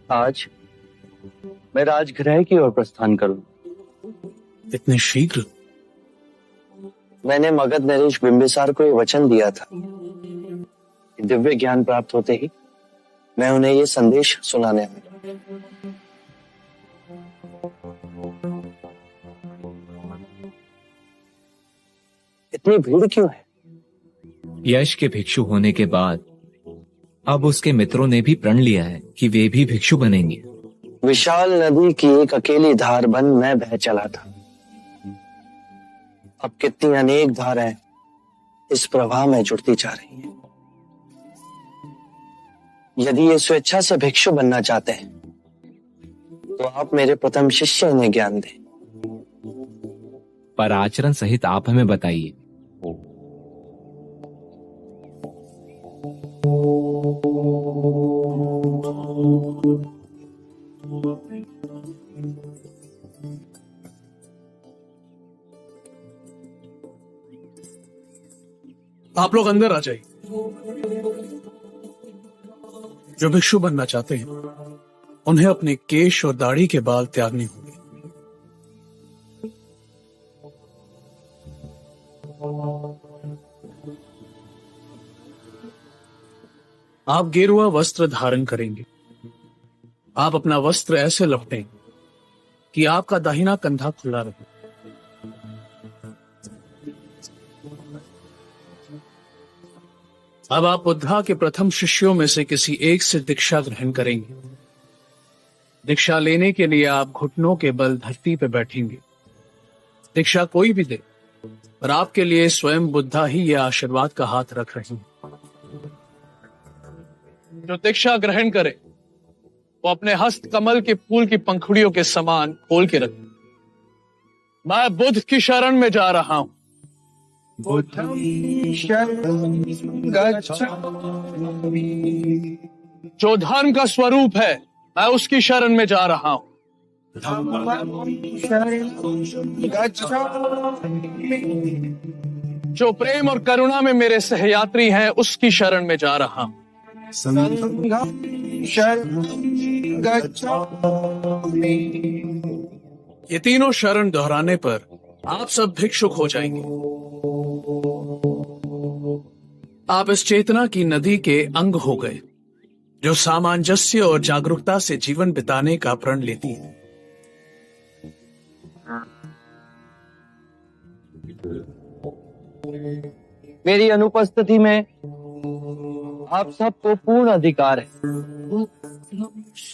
आज मैं राजगृह की ओर प्रस्थान करूं। इतने शीघ्र? मैंने मगध नरेश बिंबिसार को ये वचन दिया था कि दिव्य ज्ञान प्राप्त होते ही मैं उन्हें ये संदेश सुनाने आऊंगा। इतनी भीड़ क्यों है? यश के भिक्षु होने के बाद अब उसके मित्रों ने भी प्रण लिया है कि वे भी भिक्षु बनेंगे। विशाल नदी की एक अकेली धार बन मैं बह चला था। अब कितनी अनेक धाराएं इस प्रवाह में जुड़ती जा रही हैं। यदि ये स्वेच्छा से भिक्षु बनना चाहते हैं तो आप मेरे प्रथम शिष्य इन्हें ज्ञान दें। पर आचरण सहित आप हमें बताइए। आप लोग अंदर आ जाइए। जो भिक्षु बनना चाहते हैं उन्हें अपने केश और दाढ़ी के बाल त्यागने होंगे। आप गेरुआ वस्त्र धारण करेंगे। आप अपना वस्त्र ऐसे लपेटें कि आपका दाहिना कंधा खुला रहे। अब आप बुद्धा के प्रथम शिष्यों में से किसी एक से दीक्षा ग्रहण करेंगे। दीक्षा लेने के लिए आप घुटनों के बल धरती पर बैठेंगे। दीक्षा कोई भी दे, पर आपके लिए स्वयं बुद्धा ही यह आशीर्वाद का हाथ रख रहे हैं। जो दीक्षा ग्रहण करे वो अपने हस्त कमल के फूल की पंखुड़ियों के समान खोल के रखे। मैं बुद्ध की शरण में जा रहा हूं। जो धर्म का स्वरूप है मैं उसकी शरण में जा रहा हूं। जो प्रेम और करुणा में मेरे सहयात्री हैं उसकी शरण में जा रहा हूं। ये तीनों शरण दोहराने पर आप सब भिक्षुक हो जाएंगे। आप इस चेतना की नदी के अंग हो गए जो सामंजस्य और जागरूकता से जीवन बिताने का प्रण लेती है। मेरी अनुपस्थिति में आप सबको पूर्ण अधिकार है।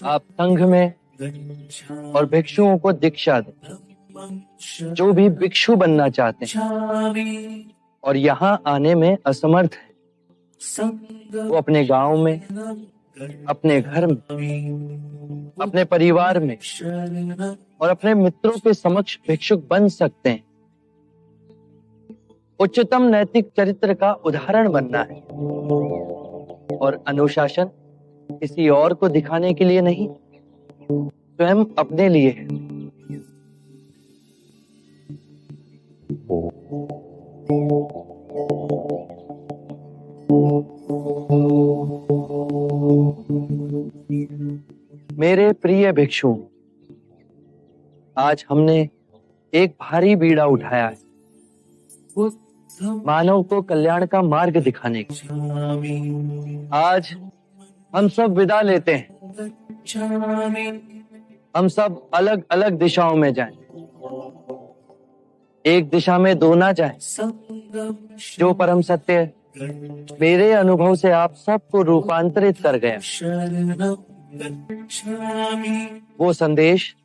आप संघ में और भिक्षुओं को दीक्षा दें। जो भी भिक्षु बनना चाहते हैं और यहाँ आने में असमर्थ है वो अपने गांव में, अपने घर में, अपने परिवार में और अपने मित्रों के समक्ष भिक्षुक बन सकते हैं। उच्चतम नैतिक चरित्र का उदाहरण बनना है और अनुशासन किसी और को दिखाने के लिए नहीं, स्वयं अपने लिए है। मेरे प्रिय भिक्षु, आज हमने एक भारी बीड़ा उठाया है मानव को कल्याण का मार्ग दिखाने के। आज हम सब विदा लेते हैं। हम सब अलग अलग दिशाओं में जाएं। एक दिशा में दो ना जाएं। जो परम सत्य मेरे अनुभव से आप सबको रूपांतरित कर गया, वो संदेश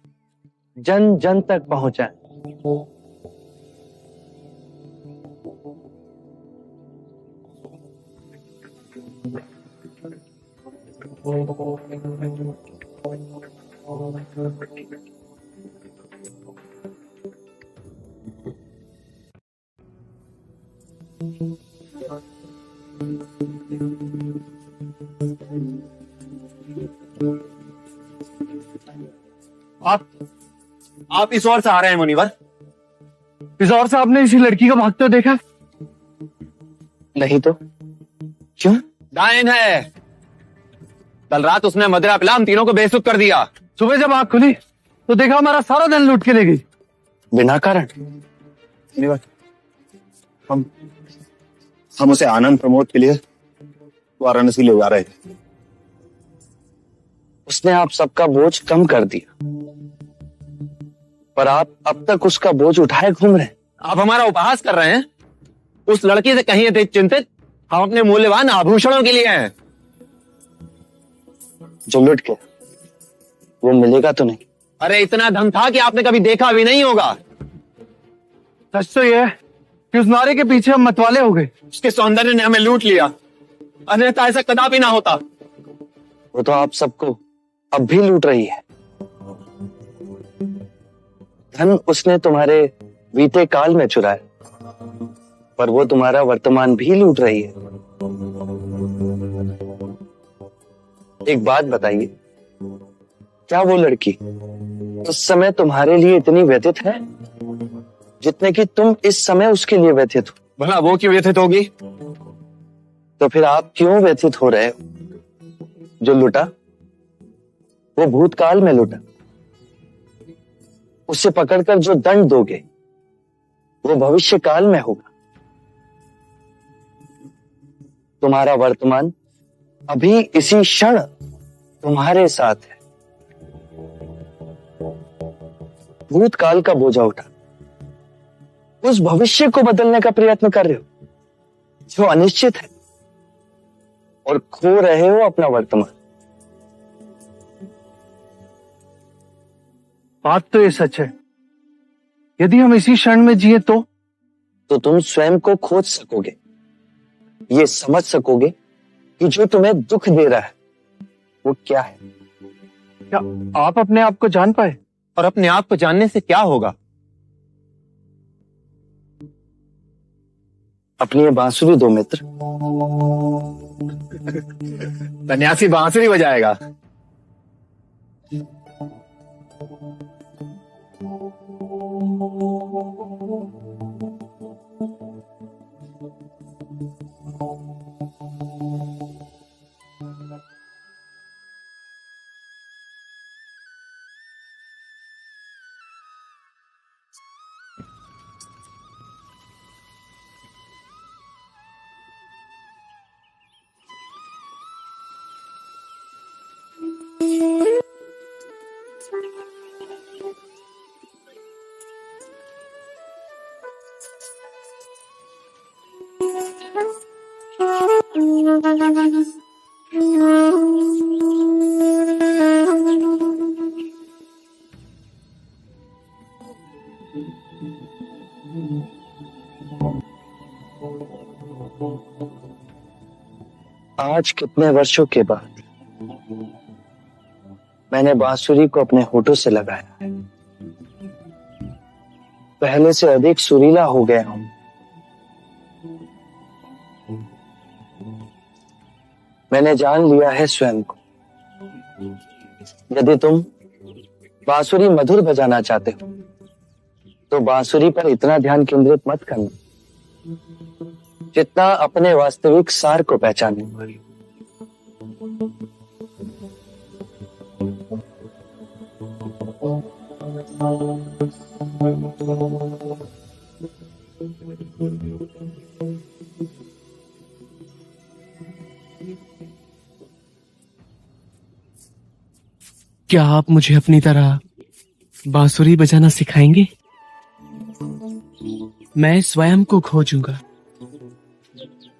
जन जन तक पहुंचाए। आप इस ओर से आ रहे हैं मुनिवर? इस ओर से आपने इसी लड़की को भागते देखा? नहीं तो क्यों? डायन है। कल रात उसने मदिरा पिला हम तीनों को बेसुध कर दिया। सुबह जब आंख खुली तो देखा हमारा सारा धन लूट के ले गई बिना कारण। मुनिवर, हम उसे आनंद प्रमोद के लिए वाराणसी ले जा रहे थे। उसने आप सबका बोझ कम कर दिया, पर आप अब तक उसका बोझ उठाए घूम रहे हैं। आप हमारा उपहास कर रहे हैं। उस लड़की से कहीं अधिक चिंतित हम अपने मूल्यवान आभूषणों के लिए हैं। जो लुट के वो मिलेगा तो नहीं। अरे इतना धन था कि आपने कभी देखा भी नहीं होगा। सच तो यह है कि उस नारे के पीछे हम मतवाले हो गए। उसके सौंदर्य ने हमें लूट लिया, अन्यथा ऐसा कदापि ना होता। वो तो आप सबको अब भी लूट रही है। धन उसने तुम्हारे बीते काल में चुराया, पर वो तुम्हारा वर्तमान भी लूट रही है। एक बात बताइए, क्या वो लड़की उस समय तुम्हारे लिए इतनी व्यथित है जितने कि तुम इस समय उसके लिए व्यथित हो? भला वो क्यों व्यथित होगी? तो फिर आप क्यों व्यथित हो रहे हो? जो लुटा वो भूतकाल में लुटा। उसे पकड़कर जो दंड दोगे वो भविष्य काल में होगा। तुम्हारा वर्तमान अभी इसी क्षण तुम्हारे साथ है। भूतकाल का बोझा उठा उस भविष्य को बदलने का प्रयत्न कर रहे हो जो अनिश्चित है, और खो रहे हो अपना वर्तमान। बात तो ये सच है, यदि हम इसी क्षण में जिए तो तुम स्वयं को खोज सकोगे, ये समझ सकोगे कि जो तुम्हें दुख दे रहा है वो क्या है। क्या आप अपने आप को जान पाए? और अपने आप को जानने से क्या होगा? अपनी ये बांसुरी दो मित्र। सन्यासी बांसुरी बजाएगा। आज कितने वर्षों के बाद मैंने बांसुरी को अपने होठों से लगाया है। पहले से अधिक सुरीला हो गया हूं। मैंने जान लिया है स्वयं को। यदि तुम बांसुरी मधुर बजाना चाहते हो तो बांसुरी पर इतना ध्यान केंद्रित मत करना जितना अपने वास्तविक सार को पहचानने वाली। क्या आप मुझे अपनी तरह बांसुरी बजाना सिखाएंगे? मैं स्वयं को खोजूंगा।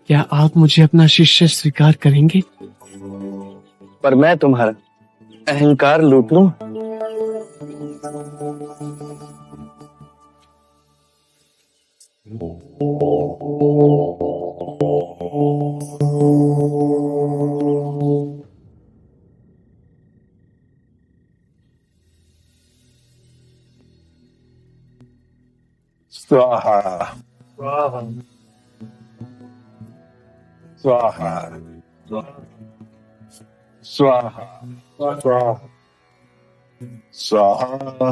क्या आप मुझे अपना शिष्य स्वीकार करेंगे? पर मैं तुम्हारा अहंकार लूट लूं। स्वाहा स्वाहा स्वाहा स्वाहा स्वाहा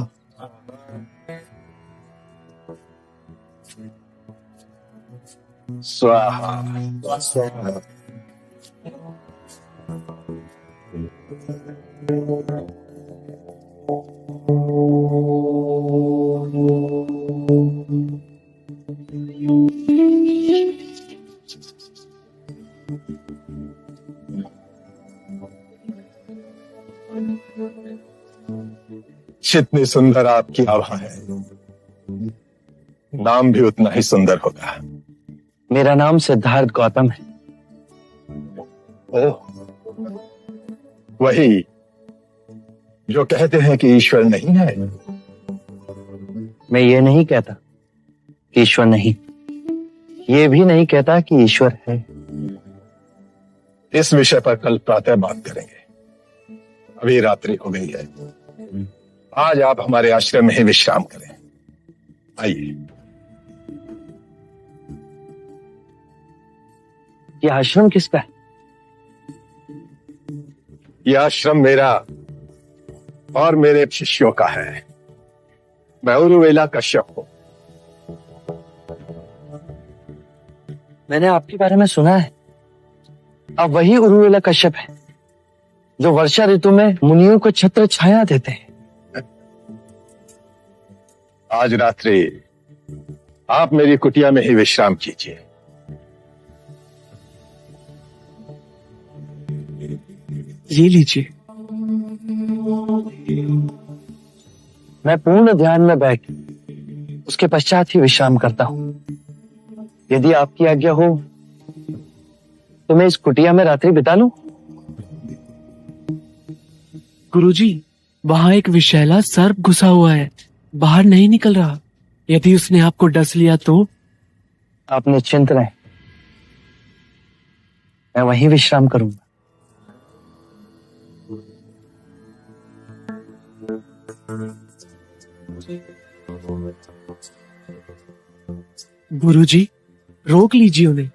स्वाहा स्वाहा जितनी सुंदर आपकी आभा है, नाम भी उतना ही सुंदर होगा। मेरा नाम सिद्धार्थ गौतम है। ओह, वही जो कहते हैं कि ईश्वर नहीं है। मैं ये नहीं कहता कि ईश्वर नहीं, ये भी नहीं कहता कि ईश्वर है। इस विषय पर कल प्रातः बात करेंगे। अभी रात्रि हो गई है। आज आप हमारे आश्रम में ही विश्राम करें। आइए। ये आश्रम किसका है? यह आश्रम मेरा और मेरे शिष्यों का है। मैं उरुवेला कश्यप हूं। मैंने आपके बारे में सुना है। आप वही उरुवेला कश्यप हैं जो वर्षा ऋतु में मुनियों को छत्र छाया देते हैं। आज रात्रि आप मेरी कुटिया में ही विश्राम कीजिए। ये लीजिए। मैं पूर्ण ध्यान में बैठ उसके पश्चात ही विश्राम करता हूं। यदि आपकी आज्ञा हो तो मैं इस कुटिया में रात्रि बिता लूं। गुरुजी, वहां एक विषैला सर्प घुसा हुआ है, बाहर नहीं निकल रहा। यदि उसने आपको डस लिया तो? आप निश्चिंत रहें, मैं वहीं विश्राम करूंगा। गुरुजी, रोक लीजिए उन्हें।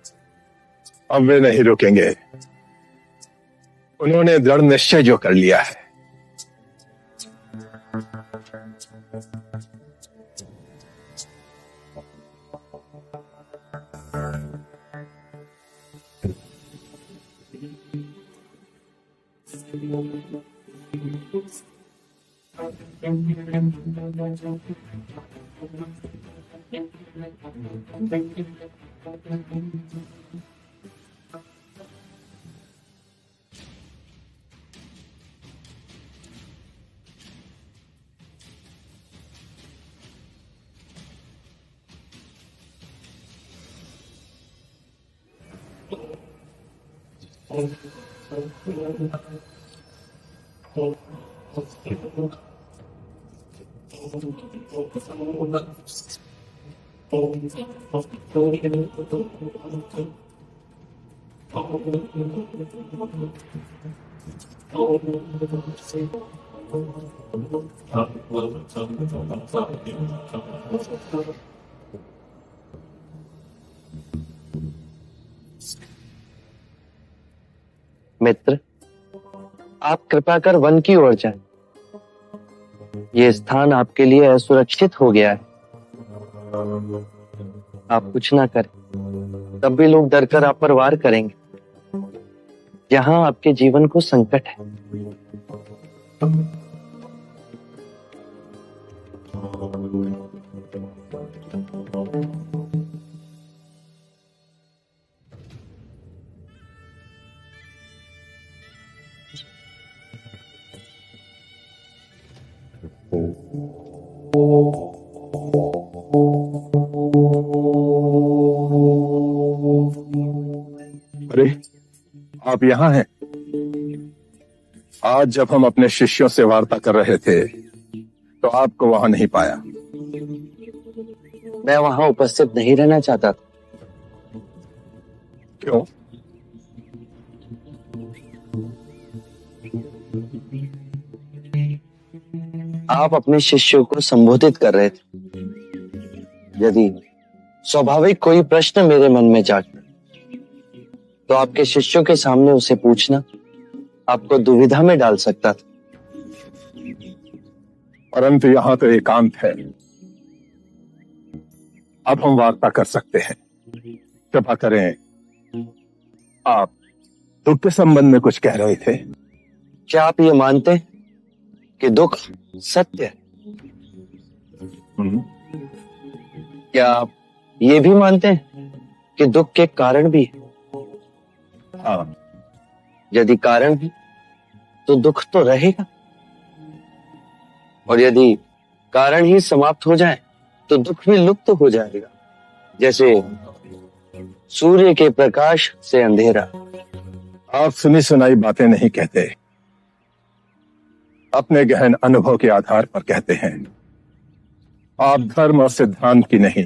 अब वे नहीं रुकेंगे। उन्होंने दृढ़ निश्चय जो कर लिया है। मित्र, आप कृपा कर वन की ओर जाएं। ये स्थान आपके लिए असुरक्षित हो गया है। आप कुछ ना करें, तब भी लोग डरकर आप पर वार करेंगे। यहाँ आपके जीवन को संकट है। अरे, आप यहाँ हैं? आज जब हम अपने शिष्यों से वार्ता कर रहे थे तो आपको वहां नहीं पाया। मैं वहां उपस्थित नहीं रहना चाहता था। क्यों? आप अपने शिष्यों को संबोधित कर रहे थे। यदि स्वाभाविक कोई प्रश्न मेरे मन में जागता तो आपके शिष्यों के सामने उसे पूछना आपको दुविधा में डाल सकता था। परंतु यहाँ तो एकांत है। अब हम वार्ता कर सकते हैं। कृपा करें। आप दुख के संबंध में कुछ कह रहे थे। क्या आप ये मानते हैं कि दुख सत्य है? क्या आप ये भी मानते हैं कि दुख के कारण भी है? हाँ। यदि कारण है तो दुख तो रहेगा, और यदि कारण ही समाप्त हो जाए तो दुख भी लुप्त हो जाएगा, जैसे सूर्य के प्रकाश से अंधेरा। आप सुनी सुनाई बातें नहीं कहते, अपने गहन अनुभव के आधार पर कहते हैं। आप धर्म और सिद्धांत की नहीं,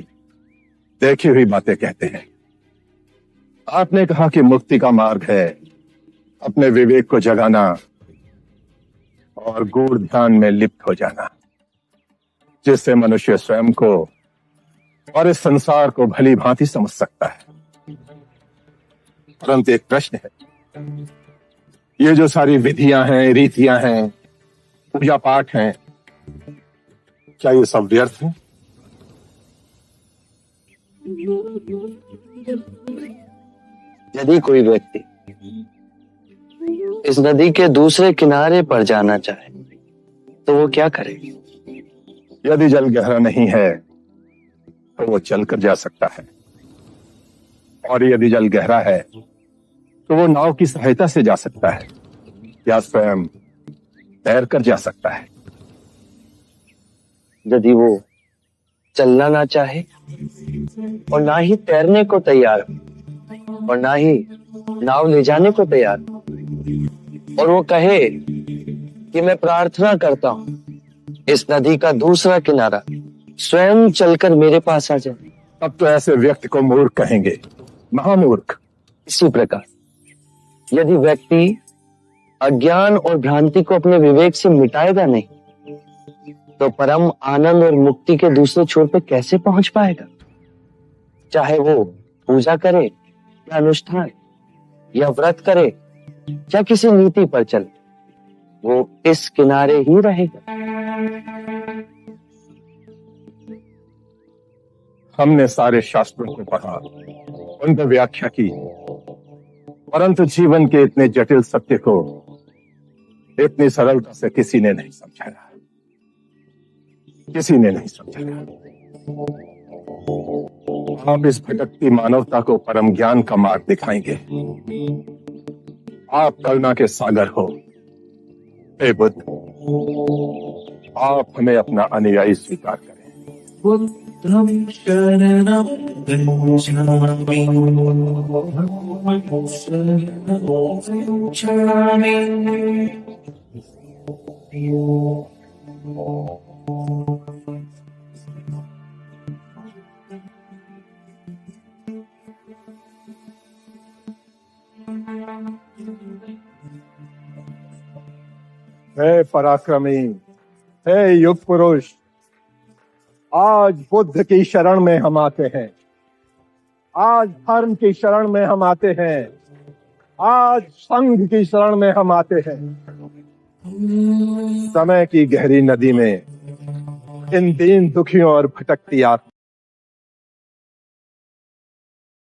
देखी हुई बातें कहते हैं। आपने कहा कि मुक्ति का मार्ग है अपने विवेक को जगाना और गूढ़ ध्यान में लिप्त हो जाना, जिससे मनुष्य स्वयं को और इस संसार को भली भांति समझ सकता है। परंतु एक प्रश्न है, ये जो सारी विधियां हैं, रीतियां हैं, पूजा पाठ हैं, क्या ये सब व्यर्थ है? यदि कोई व्यक्ति इस नदी के दूसरे किनारे पर जाना चाहे तो वो क्या करे? यदि जल गहरा नहीं है तो वो चलकर जा सकता है, और यदि जल गहरा है तो वो नाव की सहायता से जा सकता है या स्वयं तैरकर जा सकता है। यदि वो चलना ना चाहे और ना ही तैरने को तैयार हो और ना ही नाव ले जाने को तैयार हो, और वो कहे कि मैं प्रार्थना करता हूं इस नदी का दूसरा किनारा स्वयं चलकर मेरे पास आ जाए, तब तो ऐसे व्यक्ति को मूर्ख कहेंगे, महामूर्ख। इसी प्रकार यदि व्यक्ति अज्ञान और भ्रांति को अपने विवेक से मिटाएगा नहीं तो परम आनंद और मुक्ति के दूसरे छोर पे कैसे पहुंच पाएगा? चाहे वो पूजा करे या अनुष्ठान या व्रत करे या किसी नीति पर चले, वो इस किनारे ही रहेगा। हमने सारे शास्त्रों को पढ़ा, उन पर व्याख्या की, परंतु जीवन के इतने जटिल सत्य को इतनी सरलता से किसी ने नहीं समझाया, किसी ने नहीं समझाया। आप इस भटकती मानवता को परम ज्ञान का मार्ग दिखाएंगे। आप करुणा के सागर हो। हे बुद्ध, आप हमें अपना अनुयायी स्वीकार करें। बुद्धं शरणं गच्छामि, शरणं गच्छामि। हे पराक्रमी, हे युग पुरुष, आज बुद्ध की शरण में हम आते हैं, आज धर्म की शरण में हम आते हैं, आज संघ की शरण में हम आते हैं। समय की गहरी नदी में इन दीन दुखियों और भटकती आत्मा